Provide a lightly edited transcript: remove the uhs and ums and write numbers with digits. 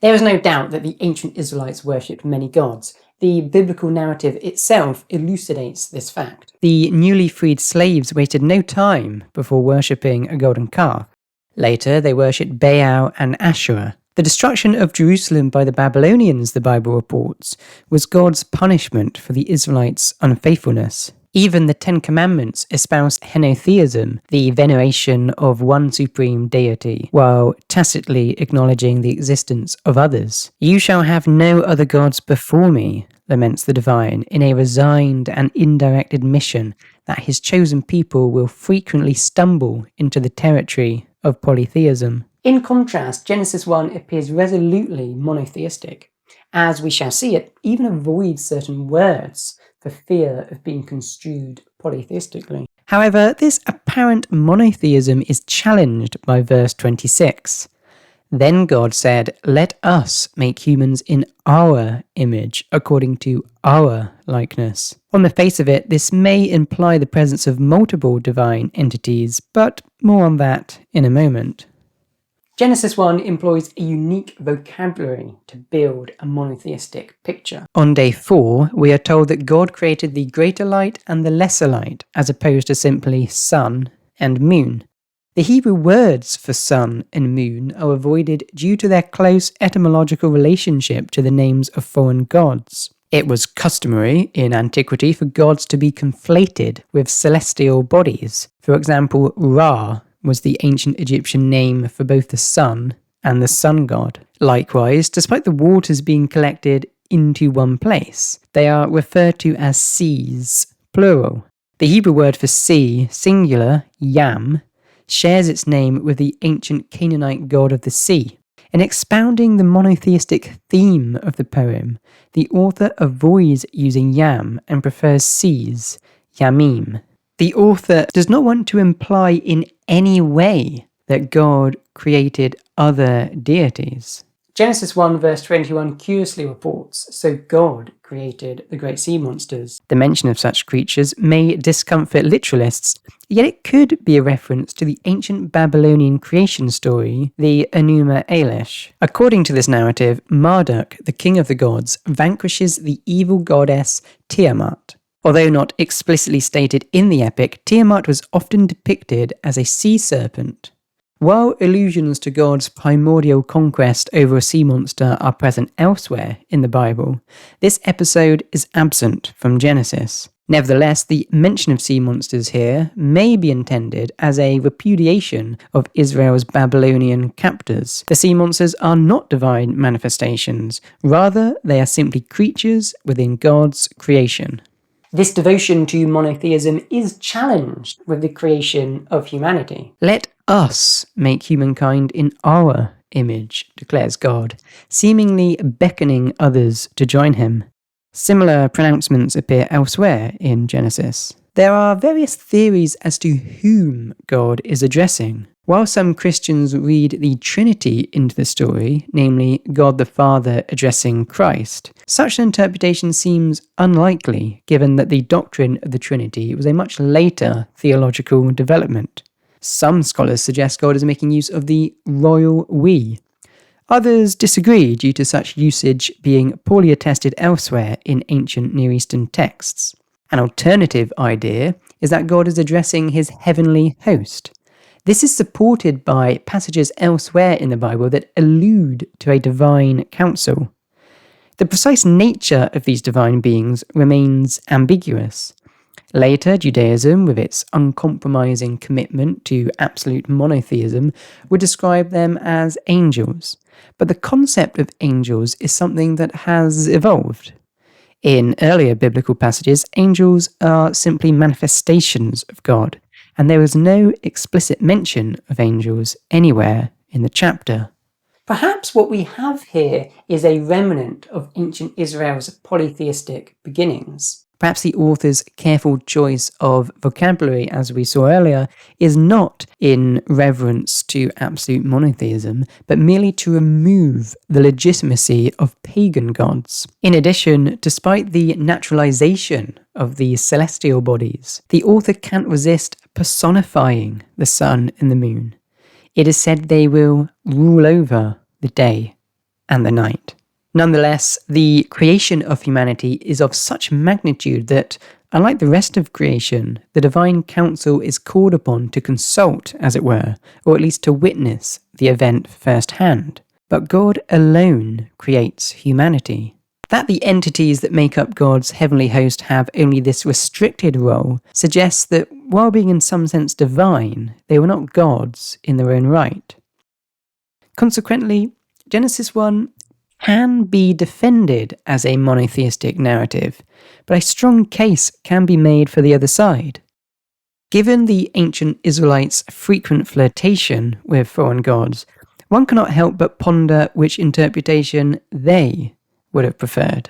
There is no doubt that the ancient Israelites worshipped many gods. The biblical narrative itself elucidates this fact. The newly freed slaves wasted no time before worshipping a golden calf. Later, they worshipped Baal and Asherah. The destruction of Jerusalem by the Babylonians, the Bible reports, was God's punishment for the Israelites' unfaithfulness. Even the Ten Commandments espouse henotheism, the veneration of one supreme deity, while tacitly acknowledging the existence of others. "You shall have no other gods before me," laments the divine, in a resigned and indirect admission that his chosen people will frequently stumble into the territory of polytheism. In contrast, Genesis 1 appears resolutely monotheistic. As we shall see, it even avoids certain words for fear of being construed polytheistically. However, this apparent monotheism is challenged by verse 26. "Then God said, 'Let us make humans in our image, according to our likeness.'" On the face of it, this may imply the presence of multiple divine entities, but more on that in a moment. Genesis 1 employs a unique vocabulary to build a monotheistic picture. On day 4, we are told that God created the greater light and the lesser light, as opposed to simply sun and moon. The Hebrew words for sun and moon are avoided due to their close etymological relationship to the names of foreign gods. It was customary in antiquity for gods to be conflated with celestial bodies. For example, Ra was the ancient Egyptian name for both the sun and the sun god. Likewise, despite the waters being collected into one place, they are referred to as seas, plural. The Hebrew word for sea, singular, yam, shares its name with the ancient Canaanite god of the sea. In expounding the monotheistic theme of the poem, the author avoids using yam and prefers seas, yamim. The author does not want to imply in any way that God created other deities. Genesis 1 verse 21 curiously reports, "So God created the great sea monsters." The mention of such creatures may discomfort literalists, yet it could be a reference to the ancient Babylonian creation story, the Enuma Elish. According to this narrative, Marduk, the king of the gods, vanquishes the evil goddess Tiamat. Although not explicitly stated in the epic, Tiamat was often depicted as a sea serpent. While allusions to God's primordial conquest over a sea monster are present elsewhere in the Bible, this episode is absent from Genesis. Nevertheless, the mention of sea monsters here may be intended as a repudiation of Israel's Babylonian captors. The sea monsters are not divine manifestations, rather they are simply creatures within God's creation. This devotion to monotheism is challenged with the creation of humanity. "Let us make humankind in our image," declares God, seemingly beckoning others to join him. Similar pronouncements appear elsewhere in Genesis. There are various theories as to whom God is addressing. While some Christians read the Trinity into the story, namely God the Father addressing Christ, such an interpretation seems unlikely, given that the doctrine of the Trinity was a much later theological development. Some scholars suggest God is making use of the royal we. Others disagree due to such usage being poorly attested elsewhere in ancient Near Eastern texts. An alternative idea is that God is addressing his heavenly host. This is supported by passages elsewhere in the Bible that allude to a divine council. The precise nature of these divine beings remains ambiguous. Later, Judaism, with its uncompromising commitment to absolute monotheism, would describe them as angels. But the concept of angels is something that has evolved. In earlier biblical passages, angels are simply manifestations of God, and there is no explicit mention of angels anywhere in the chapter. Perhaps what we have here is a remnant of ancient Israel's polytheistic beginnings. Perhaps the author's careful choice of vocabulary, as we saw earlier, is not in reverence to absolute monotheism, but merely to remove the legitimacy of pagan gods. In addition, despite the naturalization of these celestial bodies, the author can't resist personifying the sun and the moon. It is said they will rule over the day. and the night. Nonetheless, the creation of humanity is of such magnitude that, unlike the rest of creation, the divine council is called upon to consult, as it were, or at least to witness the event firsthand. But God alone creates humanity. That the entities that make up God's heavenly host have only this restricted role suggests that, while being in some sense divine, they were not gods in their own right. Consequently, Genesis 1 can be defended as a monotheistic narrative, but a strong case can be made for the other side. Given the ancient Israelites' frequent flirtation with foreign gods, one cannot help but ponder which interpretation they would have preferred.